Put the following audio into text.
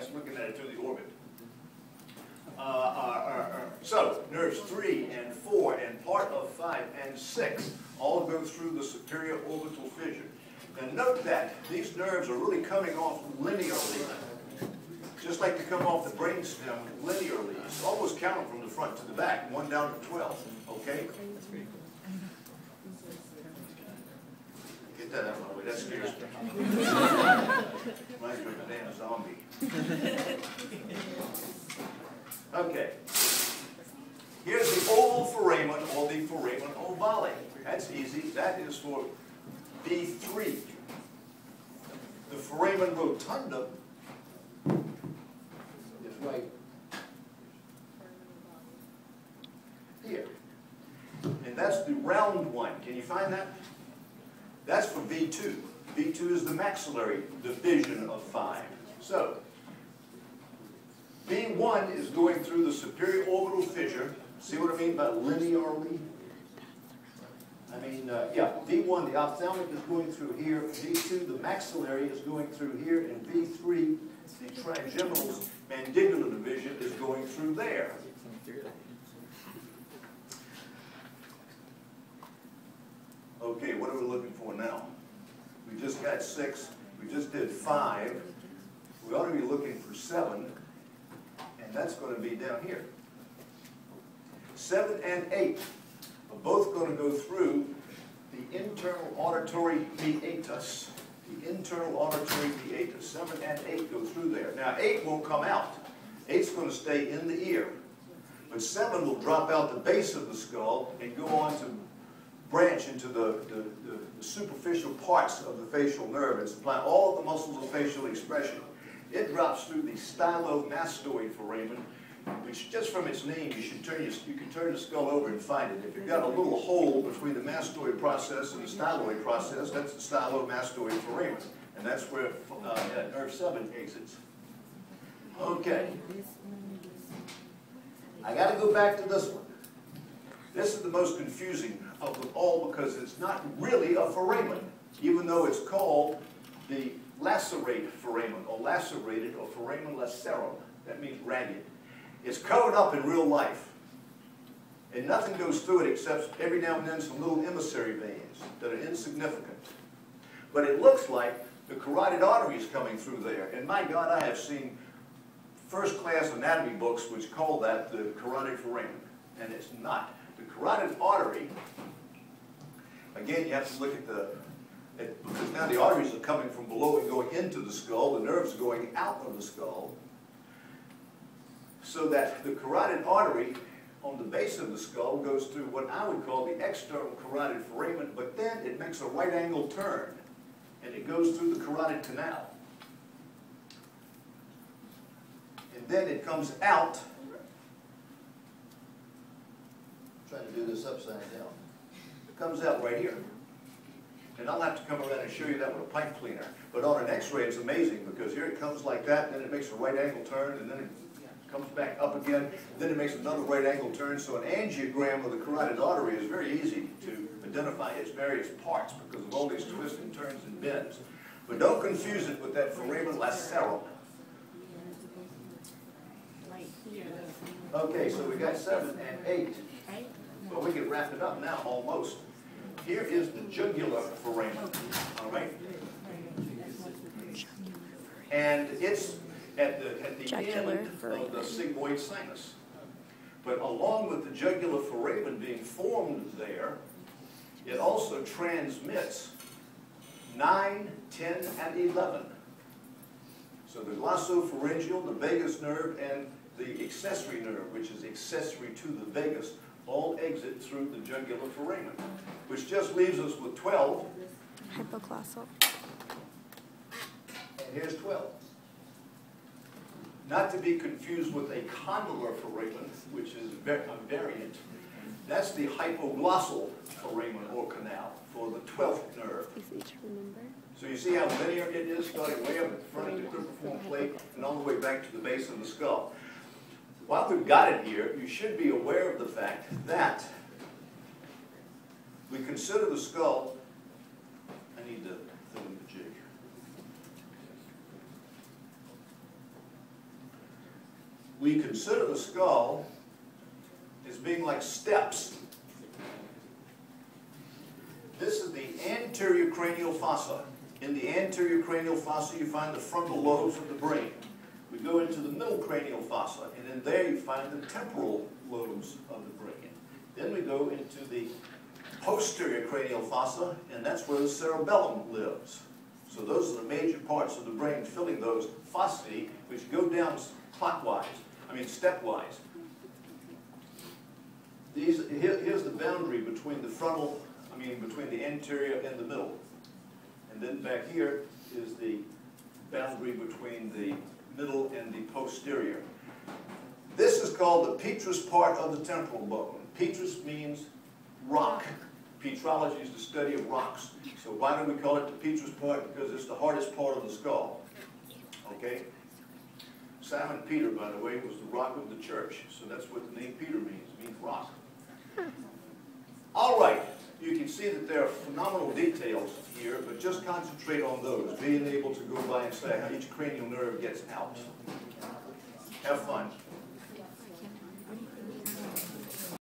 That's looking at it through the orbit. So, nerves 3 and 4 and part of 5 and 6 all go through the superior orbital fissure. Now note that these nerves are really coming off linearly, just like they come off the brainstem linearly. So almost count them from the front to the back, 1 down to 12, okay? Get that out of my way, that scares me. Reminds me of a damn zombie. Okay. Here's the oval foramen, or the foramen ovale. That's easy. That is for B3. The foramen rotundum is right here. And that's the round one. Can you find that? That's for B2. B2 is the maxillary division of 5. So, B1 is going through the superior orbital fissure. See what I mean by linearly? Yeah, B1, the ophthalmic is going through here. B2, the maxillary is going through here. And B3, the trigeminal mandibular division is going through there. Okay, what are we looking for now? We just got 6. We just did 5. We ought to be looking for 7. And that's going to be down here. 7 and 8 are both going to go through the internal auditory meatus. The internal auditory meatus. 7 and 8 go through there. Now 8 won't come out. 8's going to stay in the ear. But 7 will drop out the base of the skull and go on to branch into the superficial parts of the facial nerve and supply all of the muscles of facial expression. It drops through the stylomastoid foramen, which just from its name, you can turn the skull over and find it. If you've got a little hole between the mastoid process and the styloid process, that's the stylomastoid foramen, and that's where nerve 7 exits. Okay. I got to go back to this one. This is the most confusing of them all because it's not really a foramen, even though it's called the lacerate foramen, or lacerated, or foramen lacerum. That means ragged. It's covered up in real life. And nothing goes through it except every now and then some little emissary veins that are insignificant. But it looks like the carotid artery is coming through there. And my God, I have seen first-class anatomy books which call that the carotid foramen. And it's not. The carotid artery, again, you have to look at because now the arteries are coming from below and going into the skull, the nerves are going out of the skull, so that the carotid artery on the base of the skull goes through what I would call the external carotid foramen, but then it makes a right angle turn, and it goes through the carotid canal. And then it comes out, I'm trying to do this upside down, it comes out right here. And I'll have to come around and show you that with a pipe cleaner. But on an x-ray, it's amazing because here it comes like that, and then it makes a right angle turn, and then it comes back up again, then it makes another right angle turn. So an angiogram of the carotid artery is very easy to identify its various parts because of all these twists and turns and bends. But don't confuse it with that foramen lacerum. Okay, so we got 7 and 8. Well, we can wrap it up now, almost. Here is the jugular foramen, all right? And it's at the end of the sigmoid sinus. But along with the jugular foramen being formed there, it also transmits 9, 10, and 11. So the glossopharyngeal, the vagus nerve, and the accessory nerve, which is accessory to the vagus, all exit through the jugular foramen, which just leaves us with 12. Hypoglossal. And here's 12. Not to be confused with a condylar foramen, which is a variant. That's the hypoglossal foramen or canal for the 12th nerve. So you see how linear it is, starting way up in front of the cribriform plate and all the way back to the base of the skull. While we've got it here, you should be aware of the fact that we consider the skull, I need to fill in the jig. we consider the skull as being like steps. This is the anterior cranial fossa. In the anterior cranial fossa, you find the frontal lobes of the brain. We go into the middle cranial fossa, and in there you find the temporal lobes of the brain. Then we go into the posterior cranial fossa, and that's where the cerebellum lives. So those are the major parts of the brain filling those fossae, which go down stepwise. Here's the boundary between the between the anterior and the middle. And then back here is the boundary between the middle and the posterior. This is called the petrous part of the temporal bone. Petrous means rock. Petrology is the study of rocks. So why do we call it the petrous part? Because it's the hardest part of the skull. Okay? Simon Peter, by the way, was the rock of the church. So that's what the name Peter means. It means rock. All right. You can see that there are phenomenal details here, but just concentrate on those, being able to go by and say how each cranial nerve gets out. Have fun.